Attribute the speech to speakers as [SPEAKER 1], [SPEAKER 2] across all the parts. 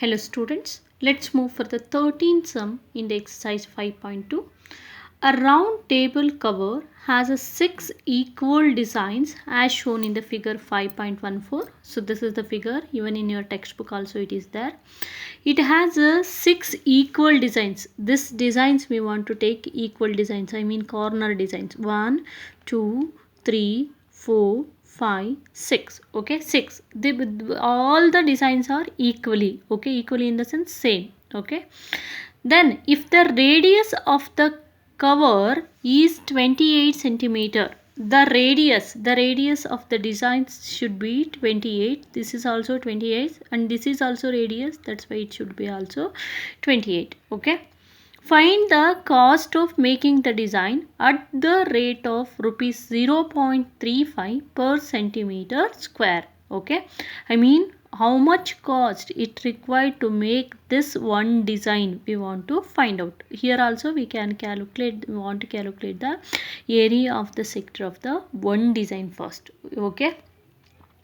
[SPEAKER 1] Hello students, let's move for the 13th sum in the exercise 5.2. A round table cover has a 6 equal designs as shown in the figure 5.14. So this is the figure, even in your textbook also it is there. It has a 6 equal designs. This designs we want to take equal designs, I mean corner designs. 1, 2, 3, 4, 5, 6. Okay, 6. All the designs are equally. Okay, equally in the sense same. Okay. Then if the radius of the cover is 28 centimeter, the radius of the designs should be 28. This is also 28 and this is also radius. That's why it should be also 28. Okay. Find the cost of making the design at the rate of rupees 0.35 per centimeter square. Okay, I mean how much cost it required to make this one design we want to find out. Here also we can calculate, we want to calculate the area of the sector of the one design first. Okay.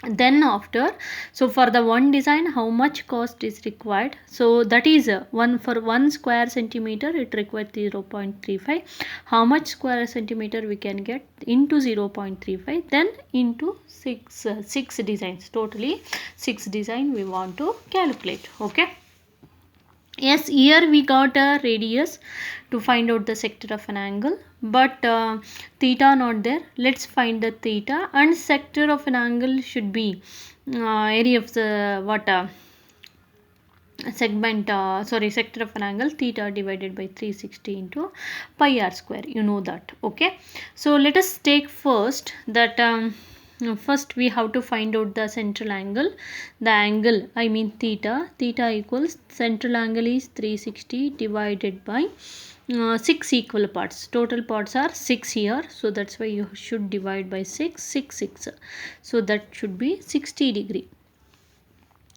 [SPEAKER 1] Then after, so for the one design how much cost is required, so that is one for 1 square centimeter it required 0.35. how much square centimeter we can get into 0.35, then into 6 designs, totally 6 design we want to calculate. Okay. Yes, here we got a radius to find out the sector of an angle, but theta not there. Let's find the theta, and sector of an angle should be area of the sector of an angle theta divided by 360 into pi r square. You know that. Okay. So let us take first that first we have to find out the central angle. The angle, I mean theta equals, central angle is 360 divided by 6 equal parts. Total parts are 6 here, so that's why you should divide by 6. So that should be 60 degree.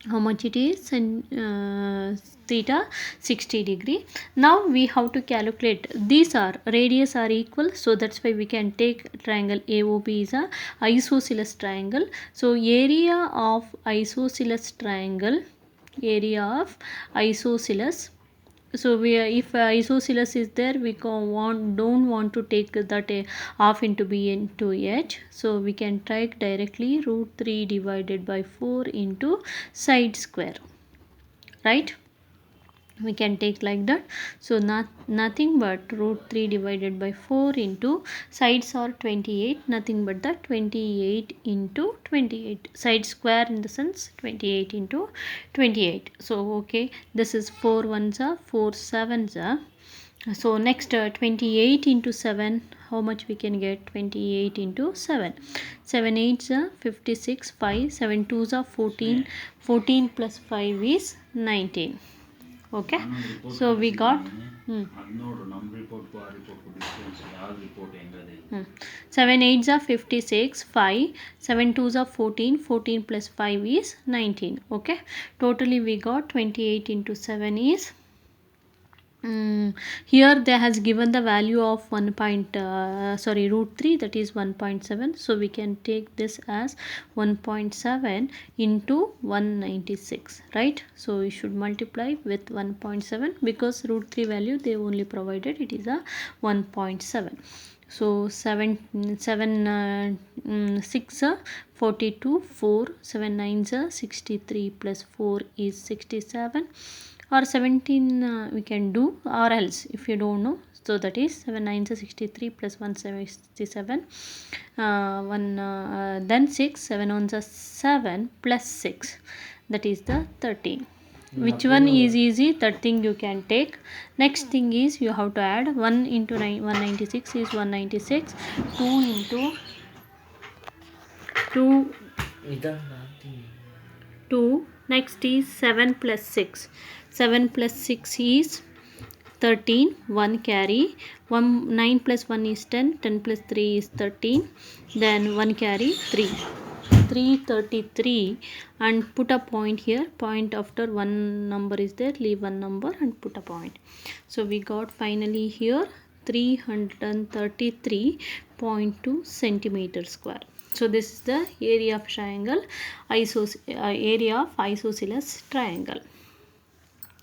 [SPEAKER 1] How much it is? And theta 60 degree. Now we have to calculate, these are radius are equal, so that's why we can take triangle AOB is a isosceles triangle. So area of isosceles triangle, so we if isosceles is there, we don't want to take that half into b into h, so we can take directly root 3 divided by 4 into side square, right? We can take like that. So nothing but root 3 divided by 4 into sides are 28, nothing but the 28 into 28, side square in the sense 28 into 28. So okay, this is 4 ones are 4 sevens are. So next 28 into 7, how much we can get? 28 into 7, 7 8s are 56, 5 7 2s are 14, 14 plus 5 is 19. Okay, so we got 7 8s are 56, 5 7 2s are 14, 14 plus 5 is 19. Okay, totally we got 28 into 7 is here they has given the value of root 3, that is 1.7. so we can take this as 1.7 into 196, right? So we should multiply with 1.7 because root 3 value they only provided, it is a 1.7. So 7 6 42, 4 7 9 63 plus 4 is 67, or 17 we can do, or else if you don't know, so that is 7 9 63 plus 1 67, then 6 7 1 7 plus 6, that is the 13. Which one is easy, that thing you can take. Next thing is you have to add 1 into 196 is 196, 2 into 2, next is 7 plus 6, 7 plus 6 is 13, 1 carry, 9 plus 1 is 10, 10 plus 3 is 13, then 1 carry 333, and put a point here, point after one number is there, leave one number and put a point. So we got finally here 333.2 centimeter square. So this is the area of triangle, area of isosceles triangle.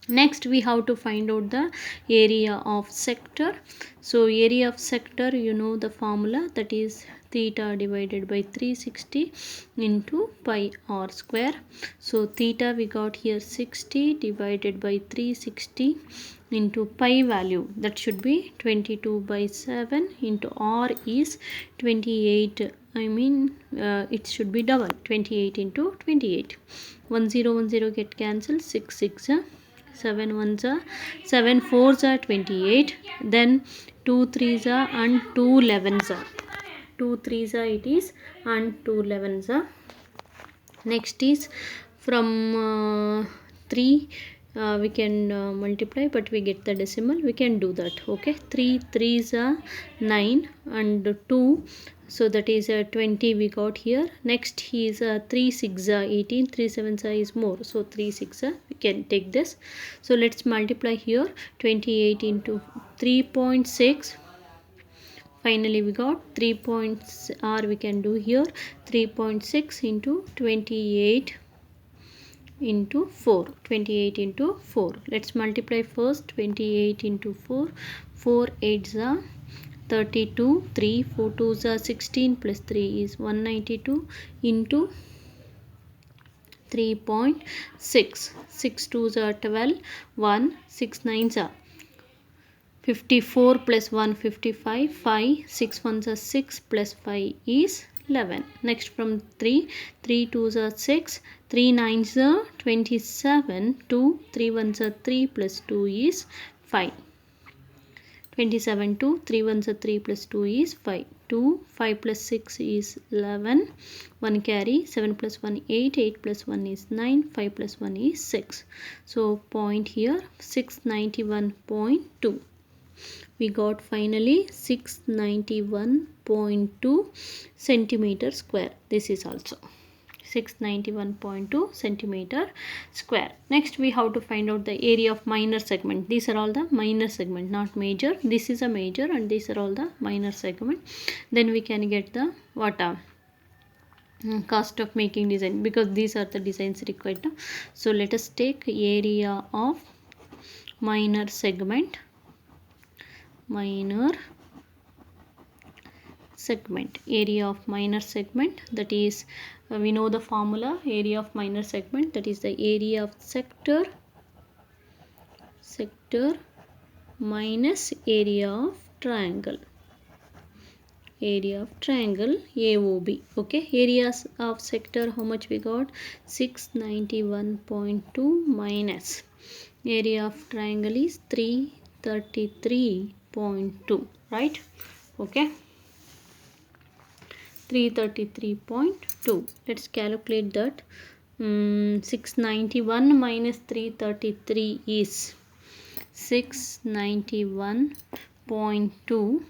[SPEAKER 1] Next we have to find out the area of sector. So area of sector, you know the formula, that is theta divided by 360 into pi r square. So theta we got here 60 divided by 360 into pi value, that should be 22 by 7 into r is 28. It should be double, 28 into 28. 1010 get cancelled, 6 6 7 ones are 7 fours are 28, then 2 threes are and 2 11s are 2 threes are it is and 2 11s are. Next is from 3 we can multiply, but we get the decimal, we can do that. Okay, 3 threes are 9 and 2, so that is 20 we got here. Next is 3 6 are 18, 3 7 is more, so 3 6 we can take this. So let's multiply here, 28 into 3.6. Finally we got 3 points r we can do here, 3.6 into 28 into 4, 28 into 4. Let's multiply first, 28 into 4, 4 8s are 32, 3 4 2s are 16 plus 3 is 192 into 3.6, 6 2s are 12, 1 6 9s are 54 plus 1 55, 5 6 1s are 6 plus 5 is 11. Next from 3 3 2s are 6, 3 9s are 27, 2 3 1s are 3 plus 2 is 5, 27 2 3 1s are 3 plus 2 is 5, 2 5 plus 6 is 11, 1 carry, 7 plus 1 8, 8 plus 1 is 9, 5 plus 1 is 6. So point here 691.2. we got finally 691.2 centimeter square. This is also 691.2 centimeter square. Next we have to find out the area of minor segment. These are all the minor segment, not major. This is a major and these are all the minor segment. Then we can get the what cost of making design, because these are the designs required. So let us take area of minor segment. Minor segment, area of minor segment, that is we know the formula, area of minor segment, that is the area of sector minus area of triangle, area of triangle AOB. Okay, areas of sector, how much we got, 691.2 minus area of triangle is 333.2, right? Okay, 333.2. let's calculate that. 691 minus 333 is 691.2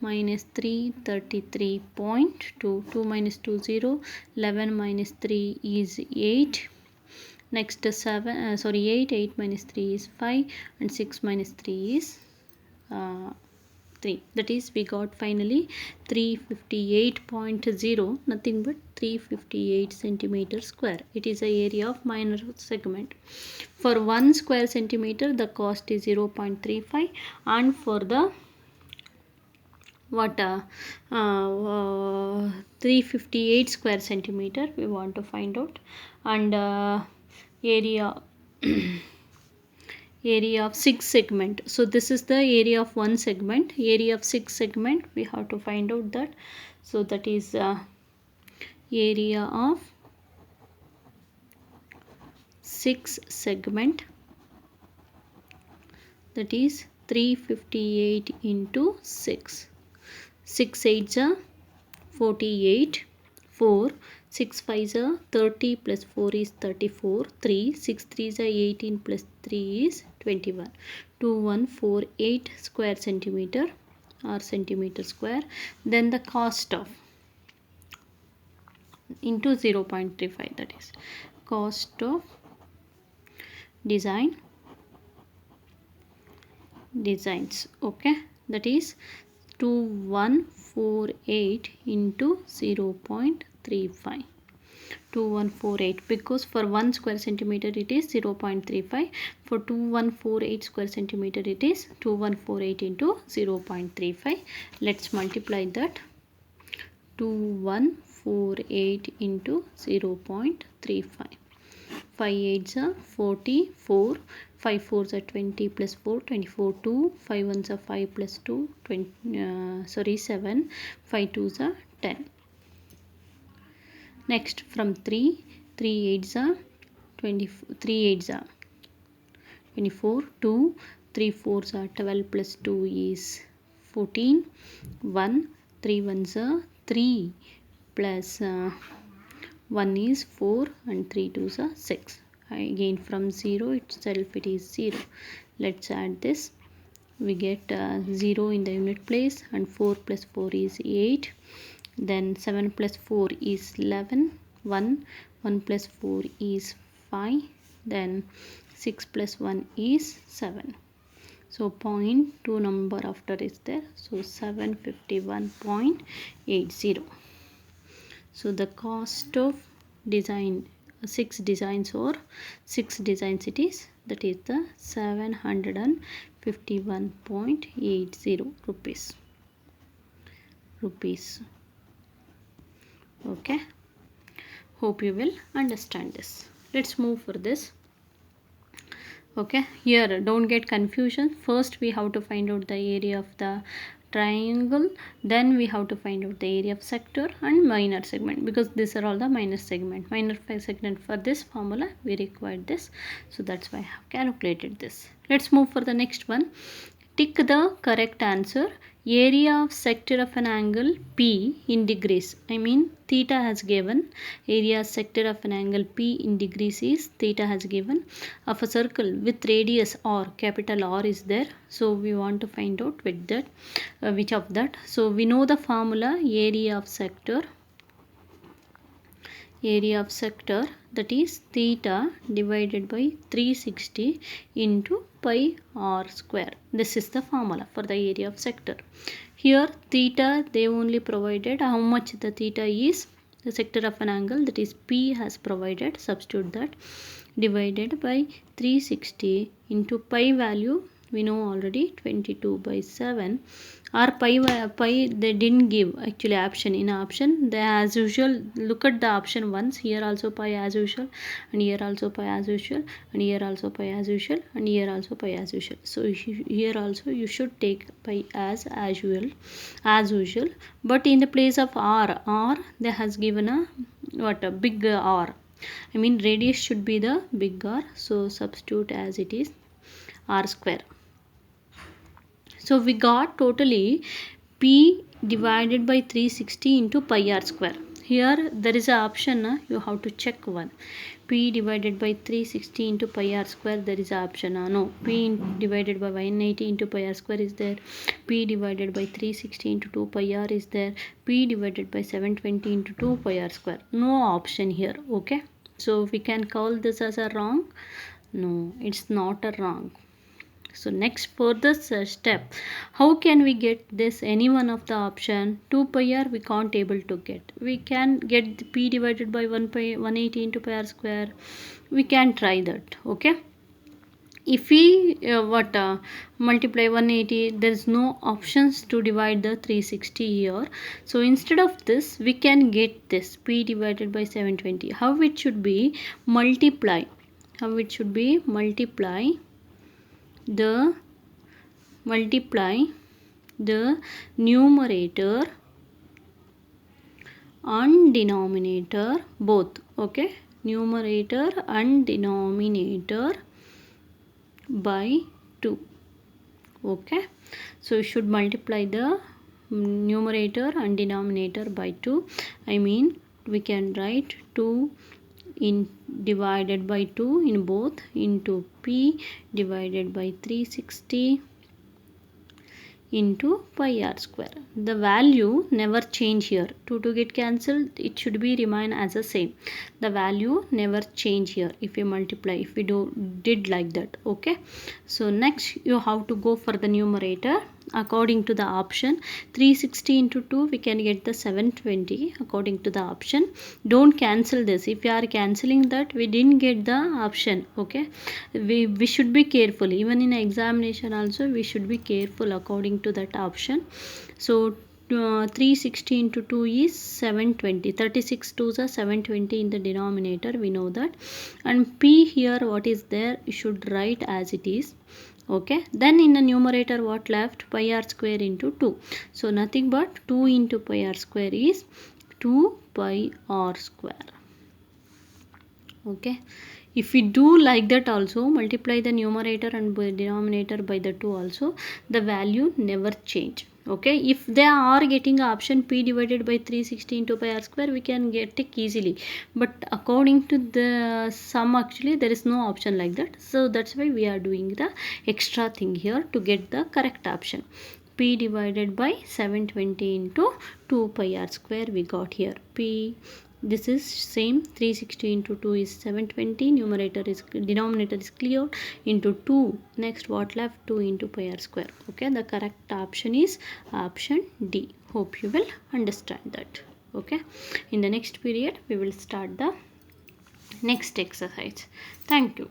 [SPEAKER 1] minus 333.2. 2 minus 2 0, 11 minus 3 is 8. Next 7 8, 8 minus 3 is 5 and 6 minus 3 is 3. that is we got finally 358.0, nothing but 358 centimeter square. It is the area of minor segment. For 1 square centimeter the cost is 0.35, and for the 358 square centimeter we want to find out. And area area of 6 segment. So this is the area of 1 segment. Area of 6 segment we have to find out that. So that is area of 6 segment, that is 358 into 6. 6 8s are 48, 4 6 5s are 30 plus 4 is 34, 3 6 3s are 18 plus 3 is 21, 2148 square centimeter or centimeter square. Then the cost of into 0.35, that is cost of designs. Okay, that is 2148 into 0.35. 2148, because for 1 square centimeter it is 0.35. For 2148 square centimeter it is 2148 into 0.35. Let's multiply that. 2148 into 0.35. 5 8s are 44, 5 4s are 20 plus 4, 24, 2, 5 1s are 5 plus 2, 7, 5 2s are 10. Next, from 3, 3 8s are 3 8s are 24, 2, 3 4s are 12 plus 2 is 14, 1, 3 1s are 3 plus 1 is 4 and 3 2s are 6. Again from 0 itself it is 0. Let's add this. We get 0 in the unit place, and 4 plus 4 is 8. Then 7 plus 4 is 11. 1 plus 4 is 5. Then 6 plus 1 is 7. So 0.2 number after is there. So 751.80. So the cost of design, 6 designs or 6 designs it is, that is the 751.80 rupees. Okay, hope you will understand this. Let's move for this. Okay, here don't get confusion. First we have to find out the area of the triangle, then we have to find out the area of sector and minor segment, because these are all the minor segment. Minor segment, for this formula we required this, so that's why I have calculated this. Let's move for the next one. Tick the correct answer. Area of sector of an angle P in degrees. I mean theta has given. Area sector of an angle P in degrees is theta has given. Of a circle with radius R, capital R is there. So we want to find out with that, which of that. So we know the formula area of sector. Area of sector, that is theta divided by 360 into pi r square. This is the formula for the area of sector. Here theta they only provided how much the theta is, the sector of an angle, that is P has provided. Substitute that, divided by 360 into pi value we know already 22/7. Or pi they didn't give actually option. In option they as usual, look at the option once. Here also pi as usual, and here also pi as usual, and here also pi as usual, and here also pi as usual. So here also you should take pi as usual, but in the place of r they has given a big R. I mean radius should be the big R, so substitute as it is r square. So we got totally P divided by 360 into pi r square. Here there is an option, you have to check one. P divided by 360 into pi r square, there is an option. No, P divided by 180 into pi r square is there. P divided by 360 into 2 pi r is there. P divided by 720 into 2 pi r square. No option here. Okay. So we can call this as a wrong. No, it's not a wrong. So next further step, how can we get this any one of the option? 2 pi r we can't able to get. We can get P divided by 180 into pi r square. We can try that. Okay. If we multiply 180, there is no options to divide the 360 here. So instead of this we can get this P divided by 720. How it should be? Multiply. How it should be? Multiply the numerator and denominator both. Okay, numerator and denominator by 2. Okay, so you should multiply the numerator and denominator by 2. I mean we can write 2 in divided by 2 in both into P divided by 360 into pi r square. The value never change here. 2 get cancelled, it should be remain as the same. The value never change here if you multiply, if we did like that. Okay, so next you have to go for the numerator. according to the option. 360 into 2 we can get the 720 according to the option. Don't cancel this. If you are cancelling that, we didn't get the option. Okay, we should be careful. Even in examination also we should be careful according to that option. So 360 into 2 is 720. 36 2s are 720 in the denominator, we know that. And p here what is there, you should write as it is. Okay, then in the numerator what left, pi r square into 2. So nothing but 2 into pi r square is 2 pi r square. Okay, if we do like that also, multiply the numerator and denominator by the 2 also, the value never change. Okay, if they are getting option p divided by 360 into pi r square, we can get it easily, but according to the sum actually there is no option like that. So that's why we are doing the extra thing here to get the correct option. P divided by 720 into 2 pi r square we got here. P, this is same, 360 into 2 is 720, denominator is clear, into 2, next what left, 2 into pi r square. Okay, the correct option is option D. Hope you will understand that. Okay, in the next period we will start the next exercise. Thank you.